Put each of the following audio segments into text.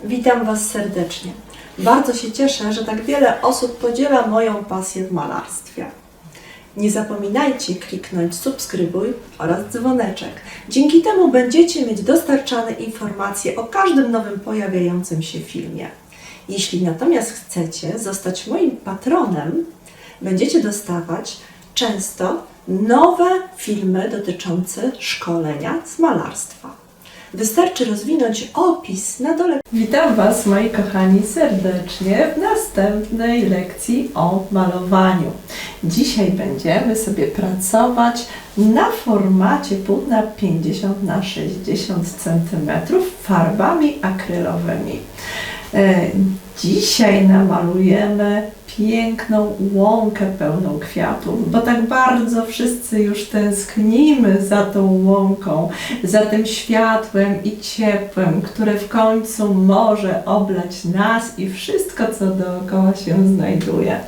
Witam Was serdecznie. Bardzo się cieszę, że tak wiele osób podziela moją pasję w malarstwie. Nie zapominajcie kliknąć subskrybuj oraz dzwoneczek. Dzięki temu będziecie mieć dostarczane informacje o każdym nowym pojawiającym się filmie. Jeśli natomiast chcecie zostać moim patronem, będziecie dostawać często nowe filmy dotyczące szkolenia z malarstwa. Wystarczy rozwinąć opis na dole. Witam Was, moi kochani, serdecznie w następnej lekcji o malowaniu. Dzisiaj będziemy sobie pracować na formacie płótna 50 na 60 cm farbami akrylowymi. Dzisiaj namalujemy piękną łąkę pełną kwiatów, bo tak bardzo wszyscy już tęsknimy za tą łąką, za tym światłem i ciepłem, które w końcu może oblać nas i wszystko, co dookoła się znajduje.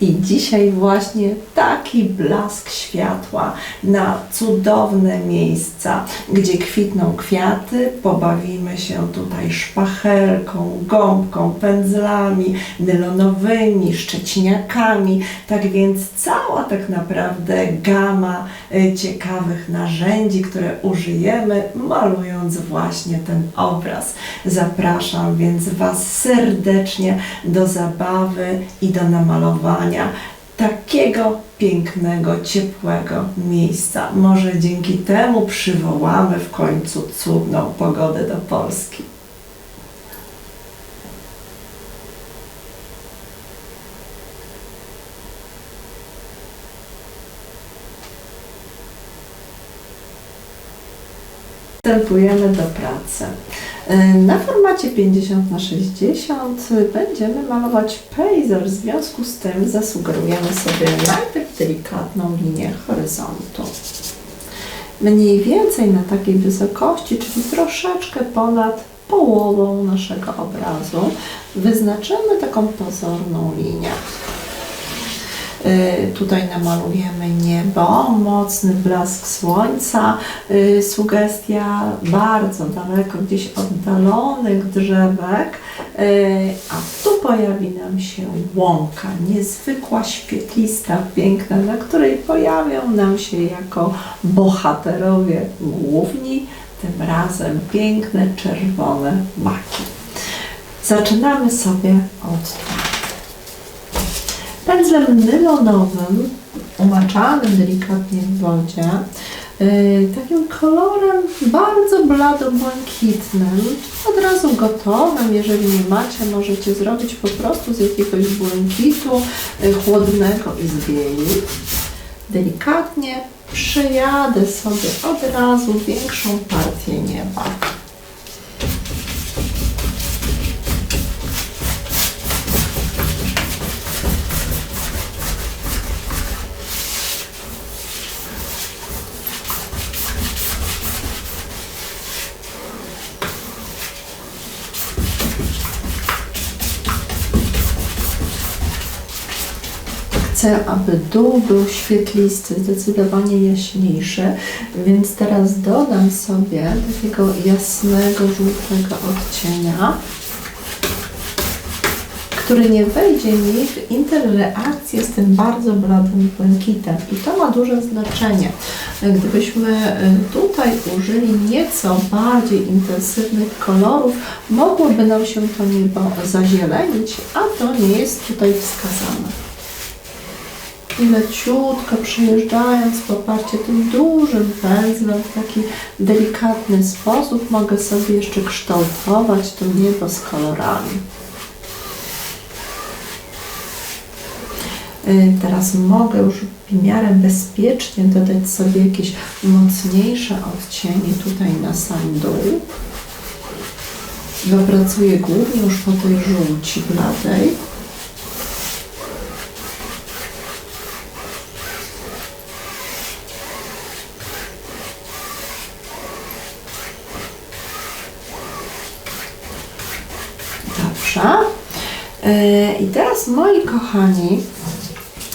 I dzisiaj właśnie taki blask światła na cudowne miejsca, gdzie kwitną kwiaty, pobawimy się tutaj szpachelką, gąbką, pędzlami nylonowymi, szczeciniakami, tak więc cała tak naprawdę gama ciekawych narzędzi, które użyjemy, malując właśnie ten obraz. Zapraszam więc Was serdecznie do zabawy i do namalowania takiego pięknego, ciepłego miejsca. Może dzięki temu przywołamy w końcu cudną pogodę do Polski. Przystępujemy do pracy. Na formacie 50 na 60 będziemy malować pejzaż, w związku z tym zasugerujemy sobie najpierw delikatną linię horyzontu. Mniej więcej na takiej wysokości, czyli troszeczkę ponad połową naszego obrazu, wyznaczymy taką pozorną linię. Tutaj namalujemy niebo, mocny blask słońca, sugestia bardzo daleko, gdzieś oddalonych drzewek, a tu pojawi nam się łąka, niezwykła, świetlista, piękna, na której pojawią nam się jako bohaterowie główni, tym razem piękne, czerwone maki. Zaczynamy sobie od tak. Pędzlem nylonowym, umaczanym delikatnie w wodzie, takim kolorem bardzo blado-błękitnym, od razu gotowym. Jeżeli nie macie, możecie zrobić po prostu z jakiegoś błękitu chłodnego i z bieli. Delikatnie przejadę sobie od razu większą partię nieba. Chcę, aby dół był świetlisty, zdecydowanie jaśniejszy, więc teraz dodam sobie takiego jasnego, żółtego odcienia, który nie wejdzie mi w interreakcję z tym bardzo bladym błękitem. I to ma duże znaczenie. Gdybyśmy tutaj użyli nieco bardziej intensywnych kolorów, mogłoby nam się to niebo zazielenić, a to nie jest tutaj wskazane. I leciutko przejeżdżając, popatrzcie, tym dużym pędzlem w taki delikatny sposób mogę sobie jeszcze kształtować to niebo z kolorami. Teraz mogę już w miarę bezpiecznie dodać sobie jakieś mocniejsze odcienie tutaj na sam dół. Pracuję głównie już po tej żółci bladej. I teraz, moi kochani,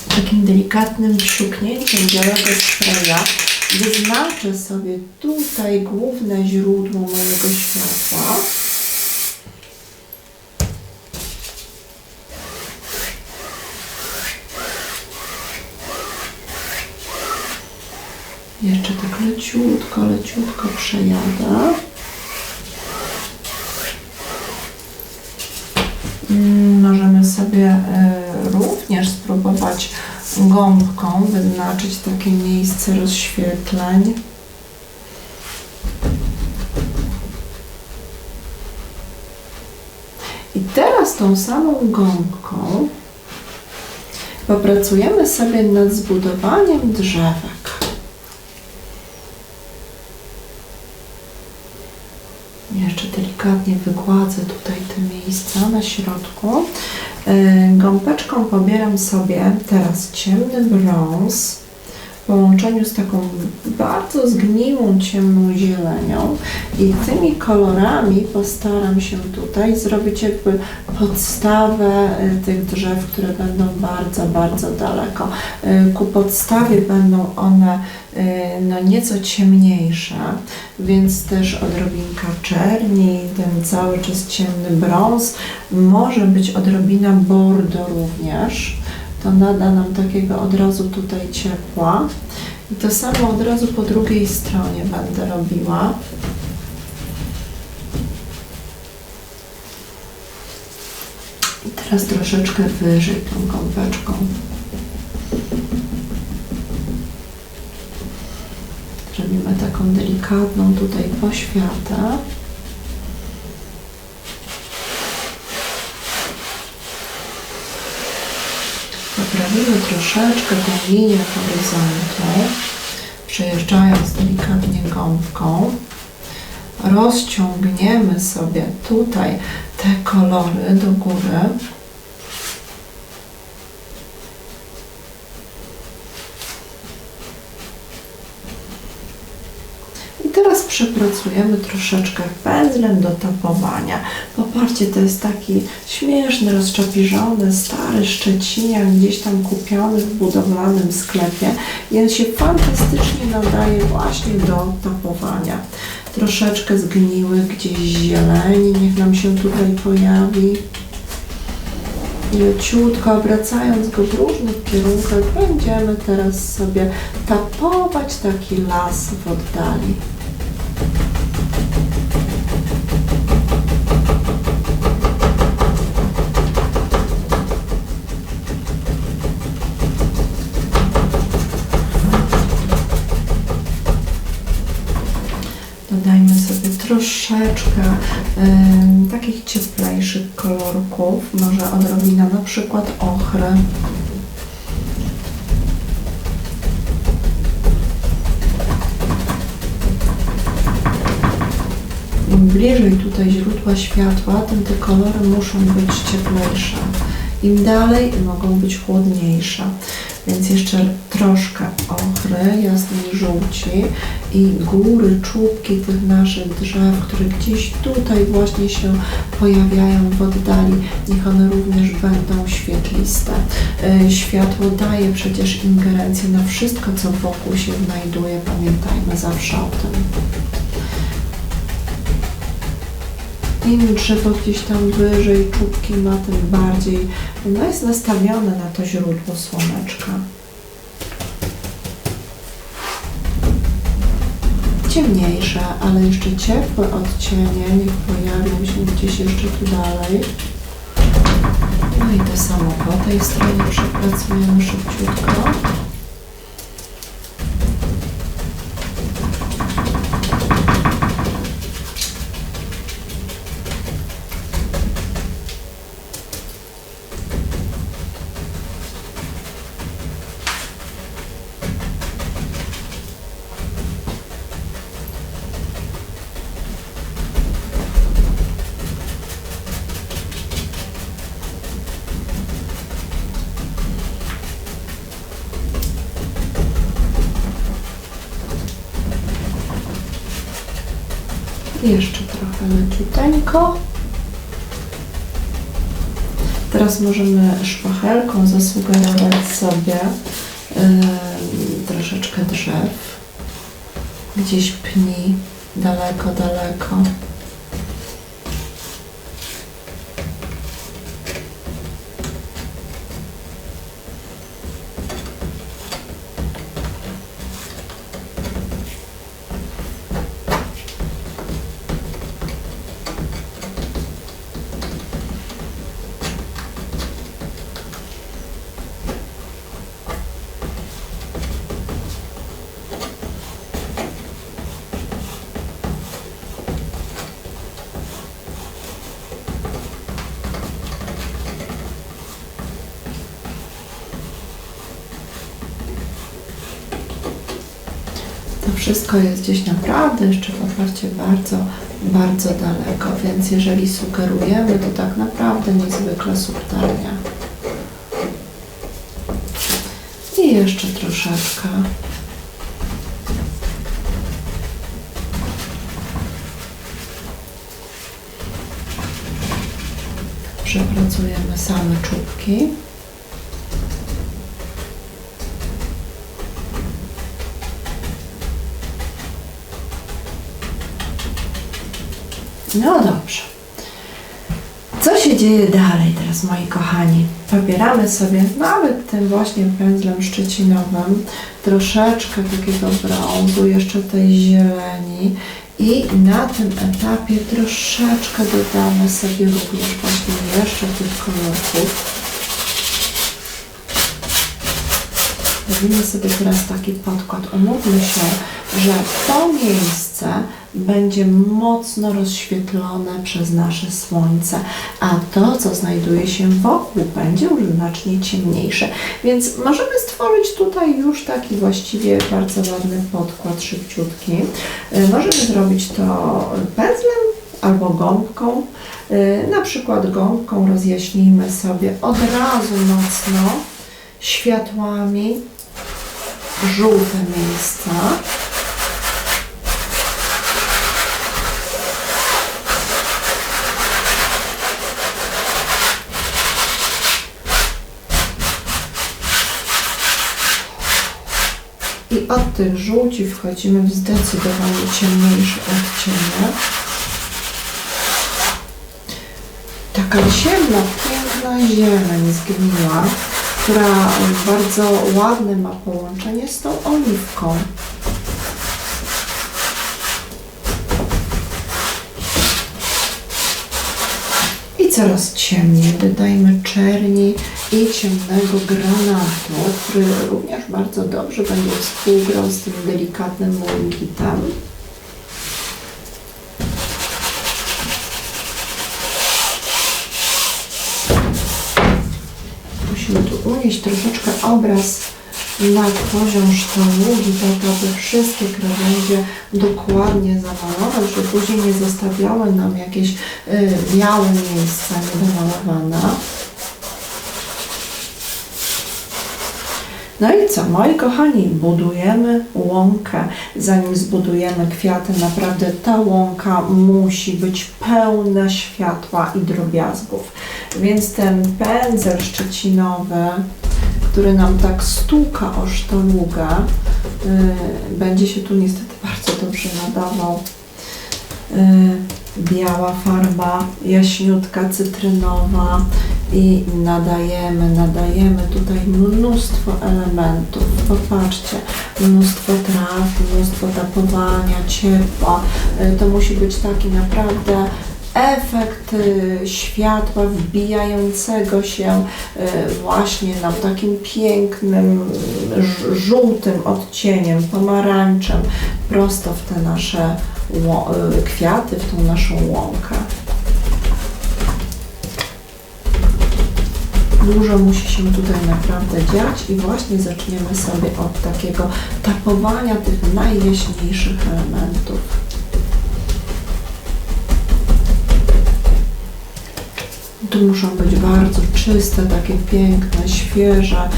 takim delikatnym wstrzyknięciem białego spraya wyznaczę sobie tutaj główne źródło mojego światła leciutko przejadę. Możemy sobie również spróbować gąbką wyznaczyć takie miejsce rozświetleń. I teraz tą samą gąbką popracujemy sobie nad zbudowaniem drzewek. Jeszcze delikatnie wygładzę tutaj te miejsca na środku. Gąbeczką pobieram sobie teraz ciemny brąz w połączeniu z taką bardzo zgniłą, ciemną zielenią i tymi kolorami postaram się tutaj zrobić jakby podstawę tych drzew, które będą bardzo daleko. Ku podstawie będą one no nieco ciemniejsze, więc też odrobinka czerni, ten cały czas ciemny brąz, może być odrobina bordo również. To nada nam takiego od razu tutaj ciepła. I to samo od razu po drugiej stronie będę robiła. I teraz troszeczkę wyżej tą gąbeczką. Robimy taką delikatną tutaj poświatę. Poprawimy troszeczkę tą linię horyzontu, przejeżdżając delikatnie gąbką. Rozciągniemy sobie tutaj te kolory do góry. I teraz przepracujemy troszeczkę pędzlem do tapowania. Popatrzcie, to jest taki śmieszny, rozczapiżony, stary szczeciniak, gdzieś tam kupiony w budowlanym sklepie. I on się fantastycznie nadaje właśnie do tapowania. Troszeczkę zgniły gdzieś zieleni, niech nam się tutaj pojawi. I leciutko, obracając go w różnych kierunkach, będziemy teraz sobie tapować taki las w oddali. Dodajmy sobie troszeczkę takich cieplejszych kolorków, może odrobina na przykład ochry. Im bliżej tutaj źródła światła, tym te kolory muszą być cieplejsze. Im dalej, mogą być chłodniejsze. Więc jeszcze troszkę ochry, jasnej żółci i góry, czubki tych naszych drzew, które gdzieś tutaj właśnie się pojawiają w oddali, niech one również będą świetliste. Światło daje przecież ingerencję na wszystko, co wokół się znajduje. Pamiętajmy zawsze o tym. Im drzewo gdzieś tam wyżej czubki ma, tym bardziej jest nastawione na to źródło słoneczka. Ciemniejsze, ale jeszcze ciepłe odcienie, niech pojawią się gdzieś jeszcze tu dalej. No i to samo po tej stronie przepracujemy szybciutko. Jeszcze trochę leciuteńko. Teraz możemy szpachelką zasugerować sobie troszeczkę drzew. Gdzieś pni, daleko. wszystko jest gdzieś naprawdę jeszcze, popatrzcie, bardzo, bardzo daleko, więc jeżeli sugerujemy, to tak naprawdę niezwykle subtelnie. I jeszcze troszeczkę. Przepracujemy same czubki. No dobrze. Co się dzieje dalej teraz, moi kochani? Pobieramy sobie nawet tym właśnie pędzlem szczecinowym troszeczkę takiego brązu, jeszcze tej zieleni i na tym etapie troszeczkę dodamy sobie również właśnie jeszcze tych kolorków. Robimy sobie teraz taki podkład. Umówmy się, że to miejsce będzie mocno rozświetlone przez nasze słońce, a to, co znajduje się wokół, będzie już znacznie ciemniejsze. Więc możemy stworzyć tutaj już taki właściwie bardzo ładny podkład szybciutki. Możemy zrobić to pędzlem albo gąbką. Na przykład gąbką rozjaśnijmy sobie od razu mocno światłami żółte miejsca. I od tych żółci wchodzimy w zdecydowanie ciemniejsze odcienie. Taka ciemna, piękna zieleń zgniła, która bardzo ładne ma połączenie z tą oliwką. I coraz ciemniej dodajmy czerni i ciemnego granatu, który również bardzo dobrze będzie współgrał z tym delikatnym błękitem. Musimy tu unieść troszeczkę obraz na poziom sztalugi, tak aby wszystkie krawędzie dokładnie zamalować, żeby później nie zostawiały nam jakieś białe miejsca niedomalowane. No i co, moi kochani, budujemy łąkę. Zanim zbudujemy kwiaty, naprawdę ta łąka musi być pełna światła i drobiazgów. Więc ten pędzel szczecinowy, który nam tak stuka o sztalugę, będzie się tu niestety bardzo dobrze nadawał. Biała farba, jaśniutka, cytrynowa i nadajemy tutaj mnóstwo elementów. Popatrzcie, mnóstwo traw, mnóstwo tapowania, ciepła. To musi być taki naprawdę efekt światła wbijającego się właśnie nam takim pięknym, żółtym odcieniem, pomarańczem prosto w te nasze kwiaty, w tą naszą łąkę. Dużo musi się tutaj naprawdę dziać i właśnie zaczniemy sobie od takiego tapowania tych najjaśniejszych elementów. Tu muszą być bardzo czyste, takie piękne, świeże,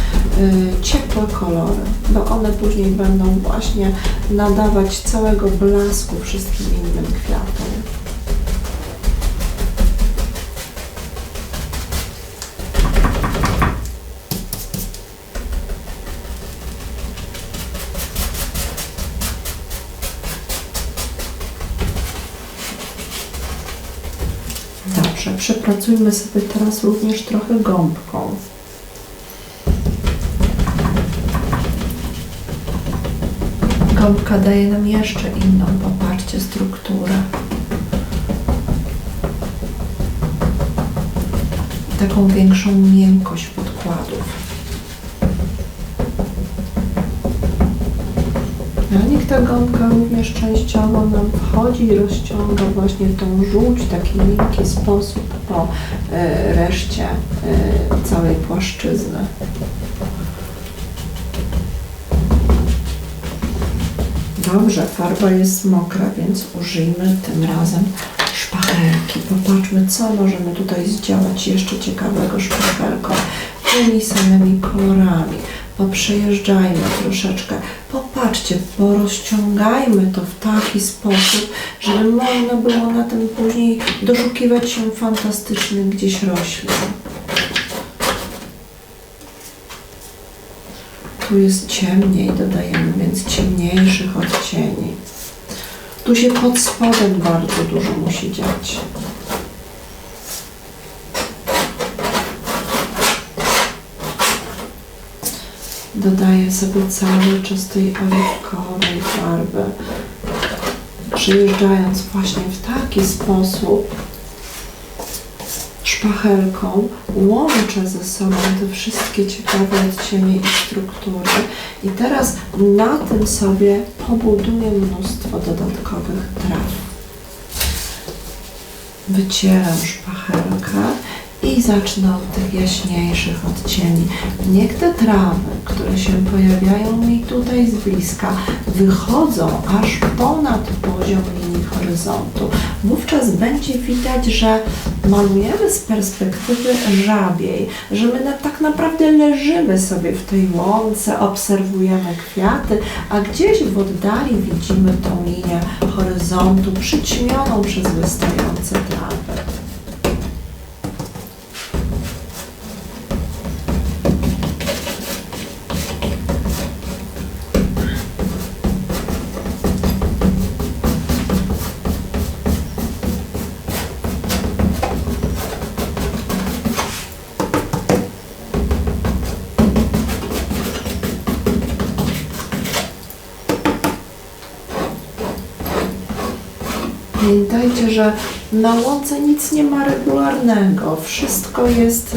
ciepłe kolory, bo one później będą właśnie nadawać całego blasku wszystkim innym kwiatom. Dobrze, przepracujmy sobie teraz również trochę gąbką. Gąbka daje nam jeszcze inną, popatrzcie, strukturę. Taką większą miękkość podkładów. Niech ta gąbka również częściowo nam wchodzi i rozciąga właśnie tą żółć w taki miękki sposób po reszcie całej płaszczyzny. Dobrze, farba jest mokra, więc użyjmy tym razem szpachelki. Popatrzmy, co możemy tutaj zdziałać jeszcze ciekawego szpachelką. Tymi samymi kolorami. Poprzejeżdżajmy troszeczkę. Popatrzcie, porozciągajmy to w taki sposób, żeby można było na tym później doszukiwać się fantastycznych gdzieś roślin. Tu jest ciemniej, dodajemy więc ciemniejszych odcieni. Tu się pod spodem bardzo dużo musi dziać. Dodaję sobie cały czas tej oliwkowej farby, przyjeżdżając właśnie w taki sposób szpachelką, łączę ze sobą te wszystkie ciekawe odcienie i struktury i teraz na tym sobie pobuduję mnóstwo dodatkowych traw. Wycieram szpachelkę i zacznę od tych jaśniejszych odcieni. Niech te trawy, które się pojawiają mi tutaj z bliska, wychodzą aż ponad poziom linii horyzontu. Wówczas będzie widać, że malujemy z perspektywy żabiej, że my tak naprawdę leżymy sobie w tej łące, obserwujemy kwiaty, a gdzieś w oddali widzimy tą linię horyzontu przyćmioną przez wystające trawy. Pamiętajcie, że na łące nic nie ma regularnego. Wszystko jest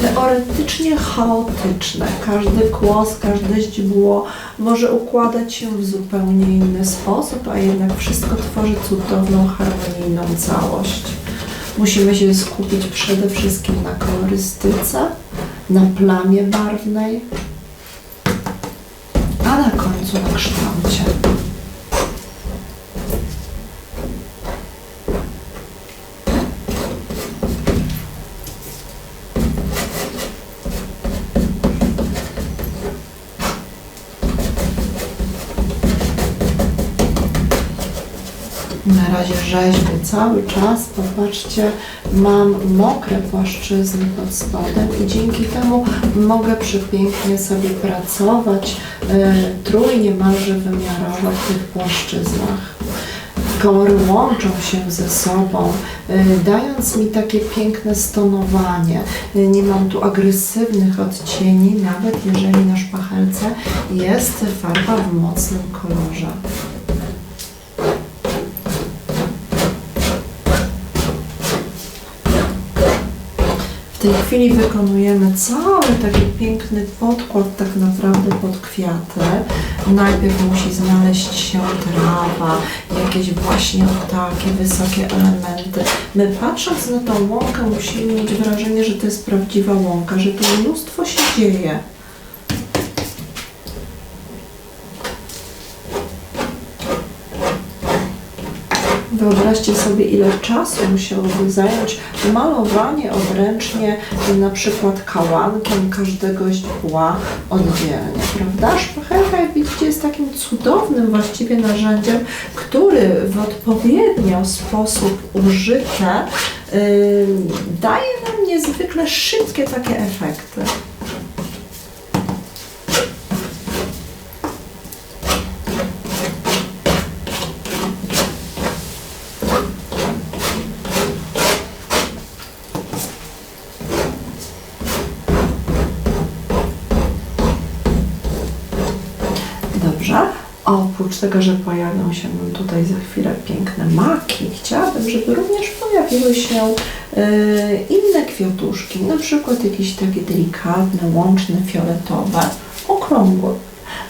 teoretycznie chaotyczne. Każdy kłos, każde źdźbło może układać się w zupełnie inny sposób, a jednak wszystko tworzy cudowną, harmonijną całość. Musimy się skupić przede wszystkim na kolorystyce, na plamie barwnej, a na końcu na kształcie. Na razie rzeźbię cały czas, popatrzcie, mam mokre płaszczyzny pod spodem i dzięki temu mogę przepięknie sobie pracować, trójnie niemalże wymiarowo w tych płaszczyznach. Kolory łączą się ze sobą, dając mi takie piękne stonowanie. Nie mam tu agresywnych odcieni, nawet jeżeli na szpachelce jest farba w mocnym kolorze. W tej chwili wykonujemy cały taki piękny podkład tak naprawdę pod kwiaty. Najpierw musi znaleźć się trawa, jakieś właśnie takie wysokie elementy. My patrząc na tą łąkę musimy mieć wrażenie, że to jest prawdziwa łąka, że tu mnóstwo się dzieje. Wyobraźcie sobie, ile czasu musiałoby zająć malowanie odręcznie na przykład kałankiem każdego źdźbła oddzielnie, prawda? Szpachelka, jak widzicie, jest takim cudownym właściwie narzędziem, który w odpowiednio sposób użyte daje nam niezwykle szybkie takie efekty. Dobrze. Oprócz tego, że pojawią się nam tutaj za chwilę piękne maki, chciałabym, żeby również pojawiły się inne kwiatuszki, na przykład jakieś takie delikatne, łączne, fioletowe, okrągłe.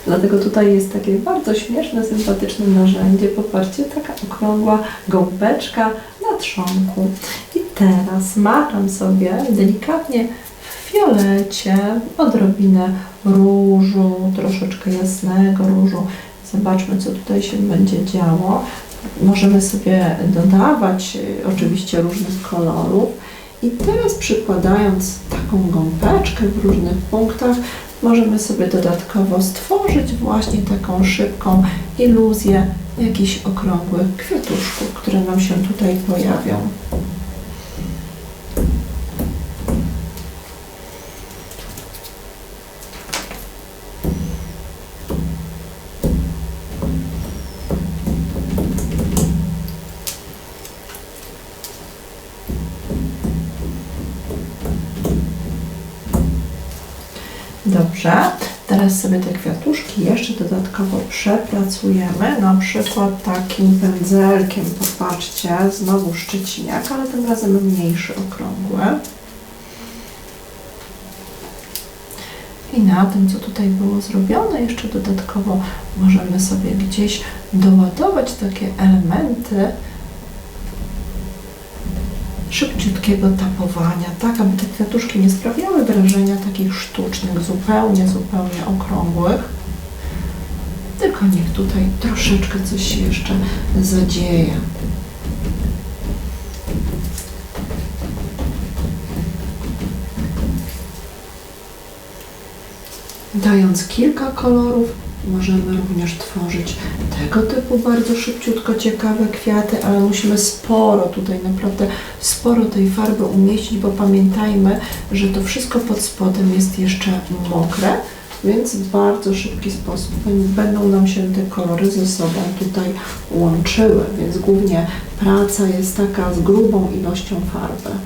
Dlatego tutaj jest takie bardzo śmieszne, sympatyczne narzędzie. Popatrzcie, taka okrągła gąbeczka na trzonku. I teraz makam sobie delikatnie w fiolecie odrobinę różu, troszeczkę jasnego różu, Zobaczmy, co tutaj się będzie działo. Możemy sobie dodawać oczywiście różnych kolorów. I teraz przykładając taką gąbeczkę w różnych punktach, możemy sobie dodatkowo stworzyć właśnie taką szybką iluzję jakichś okrągłych kwiatuszków, które nam się tutaj pojawią. Dobrze, teraz sobie te kwiatuszki jeszcze dodatkowo przepracujemy, na przykład takim pędzelkiem, popatrzcie, znowu szczeciniak, ale tym razem mniejszy, okrągły. I na tym, co tutaj było zrobione, jeszcze dodatkowo możemy sobie gdzieś doładować takie elementy szybciutkiego tapowania, tak aby te kwiatuszki nie sprawiały wrażenia takich sztucznych, zupełnie okrągłych, tylko niech tutaj troszeczkę coś się jeszcze zadzieje. Dając kilka kolorów, możemy również tworzyć tego typu bardzo szybciutko ciekawe kwiaty, ale musimy sporo tutaj, naprawdę sporo tej farby umieścić, bo pamiętajmy, że to wszystko pod spodem jest jeszcze mokre, więc w bardzo szybki sposób będą nam się te kolory ze sobą tutaj łączyły, więc głównie praca jest taka z grubą ilością farby.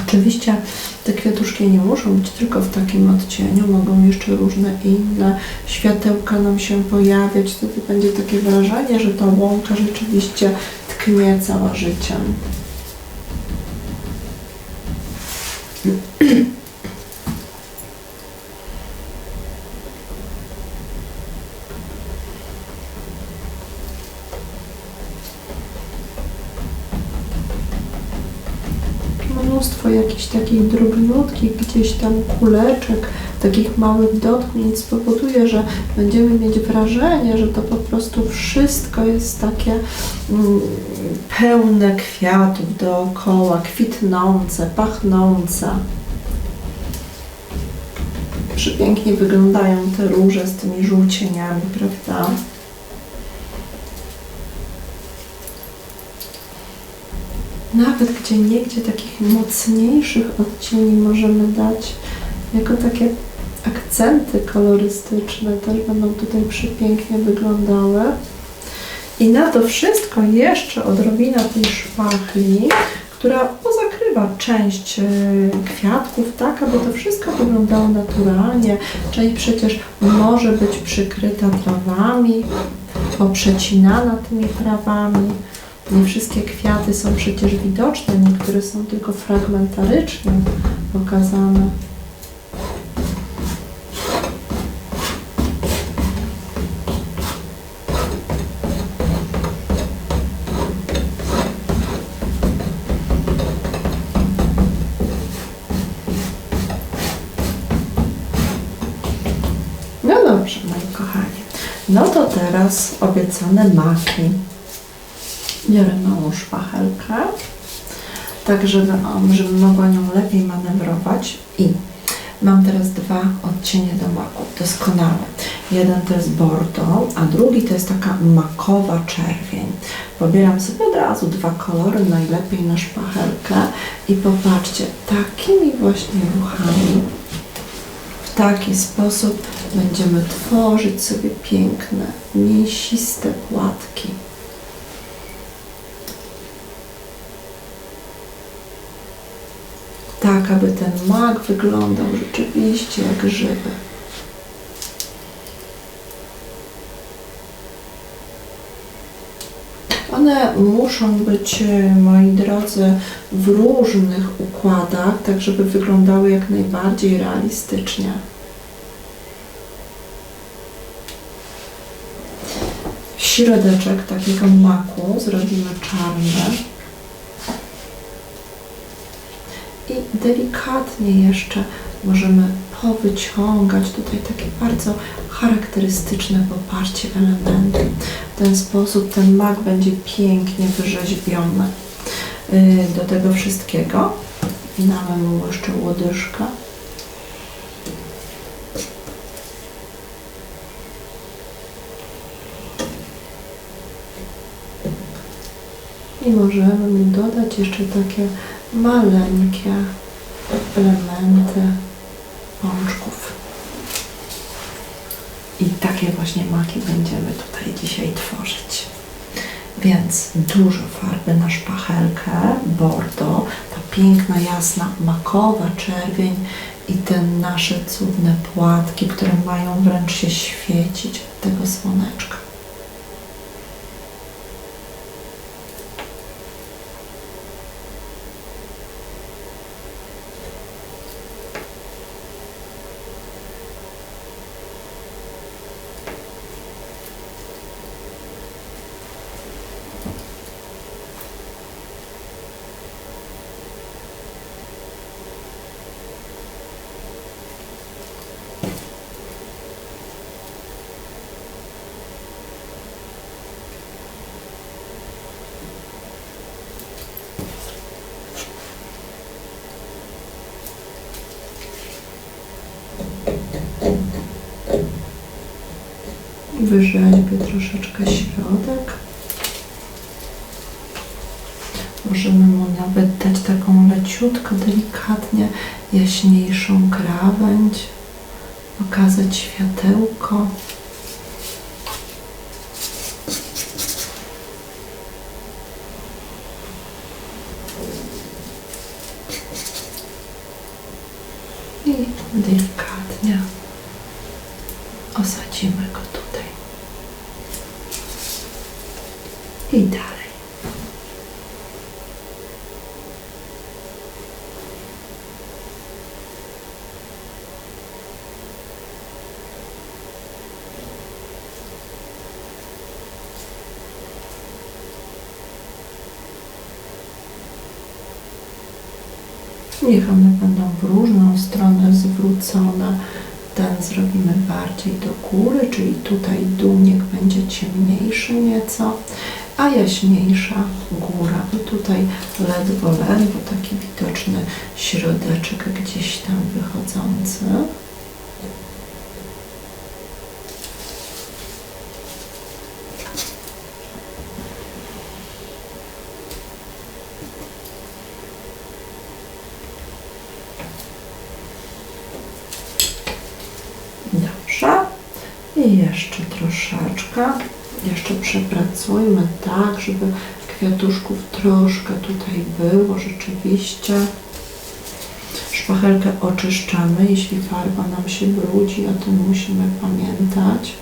Oczywiście te kwiatuszki nie muszą być tylko w takim odcieniu, mogą jeszcze różne inne światełka nam się pojawiać. Wtedy będzie takie wrażenie, że ta łąka rzeczywiście tknie cała życiem. Mnóstwo jakichś takich drobniutkich gdzieś tam kuleczek, takich małych dotknięć spowoduje, że będziemy mieć wrażenie, że to po prostu wszystko jest takie pełne kwiatów dookoła, kwitnące, pachnące. Przepięknie wyglądają te róże z tymi żółcieniami, prawda? Nawet gdzieniegdzie takich mocniejszych odcieni możemy dać jako takie akcenty kolorystyczne, też będą tutaj przepięknie wyglądały. I na to wszystko jeszcze odrobina tej szpachli, która pozakrywa część kwiatków, tak aby to wszystko wyglądało naturalnie. Część przecież może być przykryta trawami, poprzecinana tymi trawami. Nie wszystkie kwiaty są przecież widoczne, niektóre są tylko fragmentarycznie pokazane. No dobrze, moi kochani. No to teraz obiecane maki. Biorę małą szpachelkę, tak żeby mogła nią lepiej manewrować i mam teraz dwa odcienie do maku, doskonale. Jeden to jest bordeaux, a drugi to jest taka makowa czerwień. Pobieram sobie od razu dwa kolory, najlepiej na szpachelkę i popatrzcie, takimi właśnie ruchami, w taki sposób będziemy tworzyć sobie piękne, mięsiste płatki. Tak, aby ten mak wyglądał rzeczywiście jak żywy. One muszą być, moi drodzy, w różnych układach, tak żeby wyglądały jak najbardziej realistycznie. Środeczek takiego maku zrobimy czarny. delikatnie jeszcze możemy powyciągać tutaj takie bardzo charakterystyczne w oparcie elementy. W ten sposób ten mak będzie pięknie wyrzeźbiony. Do tego wszystkiego damy mu jeszcze łodyżkę. I możemy mu dodać jeszcze takie maleńkie elementy pączków. I takie właśnie maki będziemy tutaj dzisiaj tworzyć. Więc dużo farby na szpachelkę, bordo, ta piękna, jasna, makowa czerwień i te nasze cudne płatki, które mają wręcz się świecić od tego słoneczka. Wyrzeźbię troszeczkę środek. Możemy mu nawet dać taką leciutko, delikatnie jaśniejszą krawędź, pokazać światełko. I delikatnie osadzimy go tutaj. I dalej. Niech one będą w różną stronę zwrócone. Ten zrobimy bardziej do góry, czyli tutaj dół niech będzie ciemniejszy nieco, a jaśniejsza góra. I tutaj ledwo taki widoczny środeczek gdzieś tam wychodzący. Dobrze. I jeszcze troszeczkę. Jeszcze przepracujmy tak, żeby kwiatuszków troszkę tutaj było rzeczywiście. Szpachelkę oczyszczamy, jeśli farba nam się brudzi, o tym musimy pamiętać.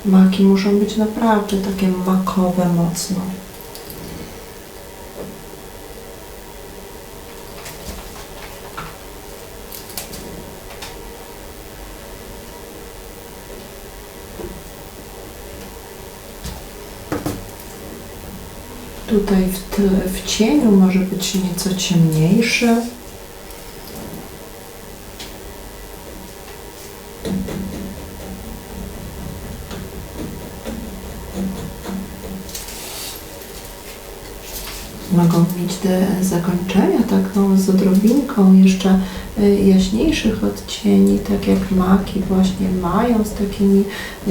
Maki muszą być naprawdę takie makowe mocno. Tutaj w cieniu może być nieco ciemniejszy. Mogą mieć te zakończenia taką z odrobinką jeszcze jaśniejszych odcieni, tak jak maki właśnie mają, z takimi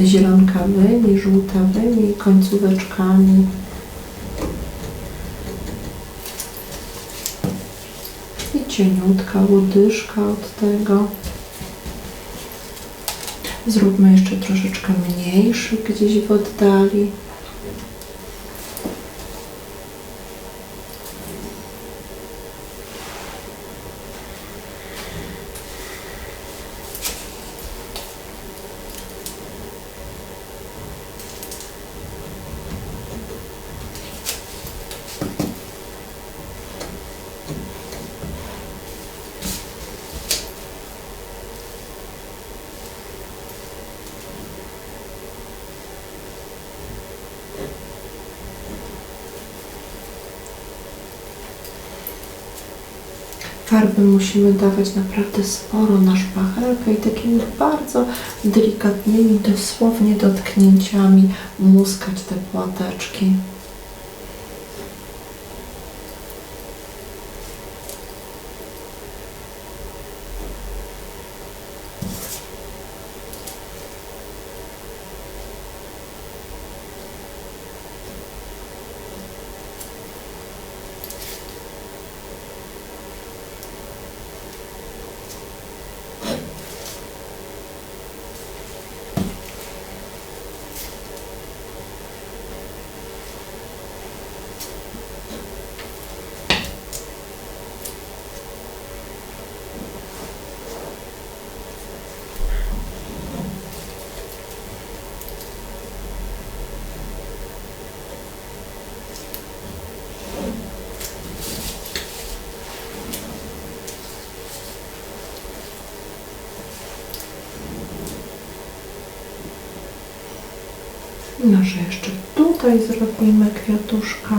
zielonkawymi, żółtawymi końcóweczkami. I cieniutka łodyżka od tego. Zróbmy jeszcze troszeczkę mniejszy gdzieś w oddali. Farby musimy dawać naprawdę sporo na szpachelkę i takimi bardzo delikatnymi, dosłownie dotknięciami muskać te płateczki. Może jeszcze tutaj zrobimy kwiatuszka.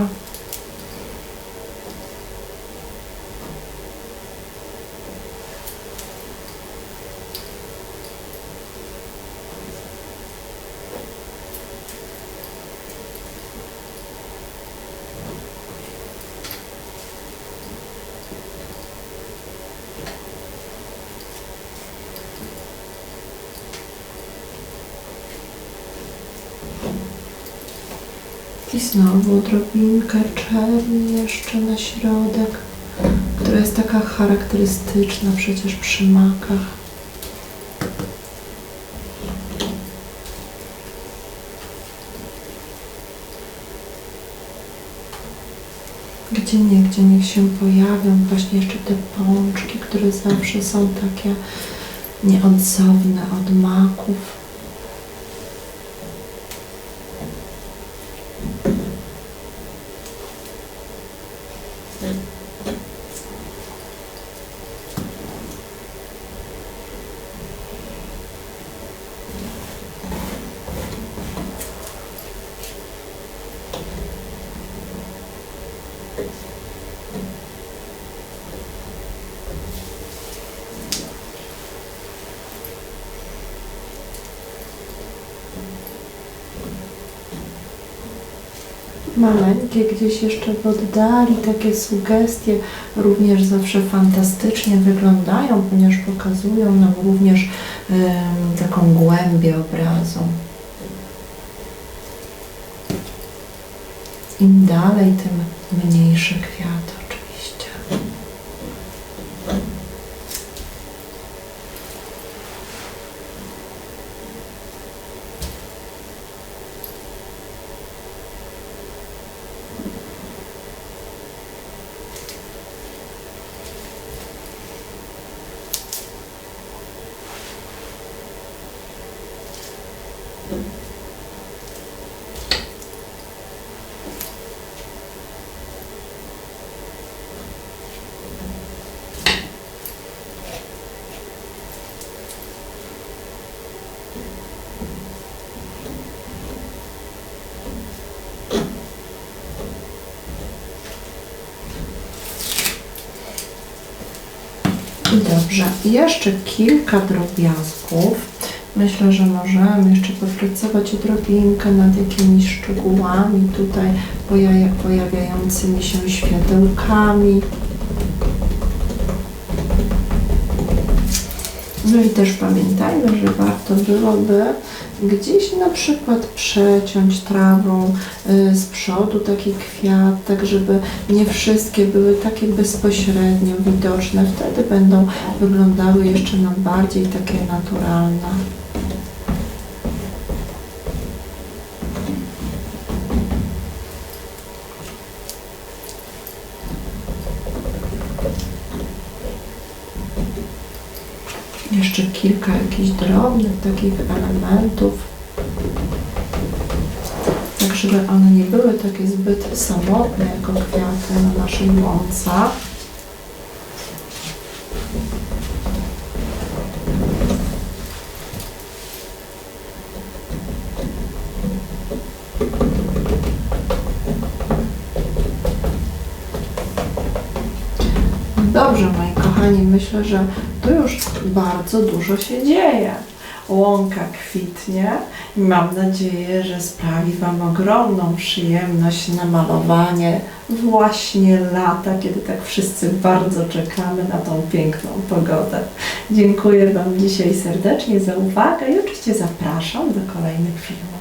I znowu odrobinkę czerni jeszcze na środek, która jest taka charakterystyczna przecież przy makach. Gdzieniegdzie niech się pojawią właśnie jeszcze te pączki, które zawsze są takie nieodzowne od maków. Maleńkie gdzieś jeszcze w oddali takie sugestie również zawsze fantastycznie wyglądają, ponieważ pokazują nam również taką głębię obrazu. Im dalej, tym mniejszy kwiat oczywiście. Dobrze, jeszcze kilka drobiazgów. Myślę, że możemy jeszcze popracować odrobinkę nad jakimiś szczegółami tutaj pojawiającymi się światełkami. No i też pamiętajmy, że warto byłoby gdzieś na przykład przeciąć trawą z przodu taki kwiat, tak żeby nie wszystkie były takie bezpośrednio widoczne. Wtedy będą wyglądały jeszcze nam bardziej takie naturalne. Jeszcze kilka jakichś drobnych takich elementów, tak żeby one nie były takie zbyt samotne jako kwiaty na naszej łące. Dobrze, moi kochani. kochani, myślę, że tu już bardzo dużo się dzieje. Łąka kwitnie i mam nadzieję, że sprawi Wam ogromną przyjemność namalowanie właśnie lata, kiedy tak wszyscy bardzo czekamy na tą piękną pogodę. Dziękuję Wam dzisiaj serdecznie za uwagę i oczywiście zapraszam do kolejnych filmów.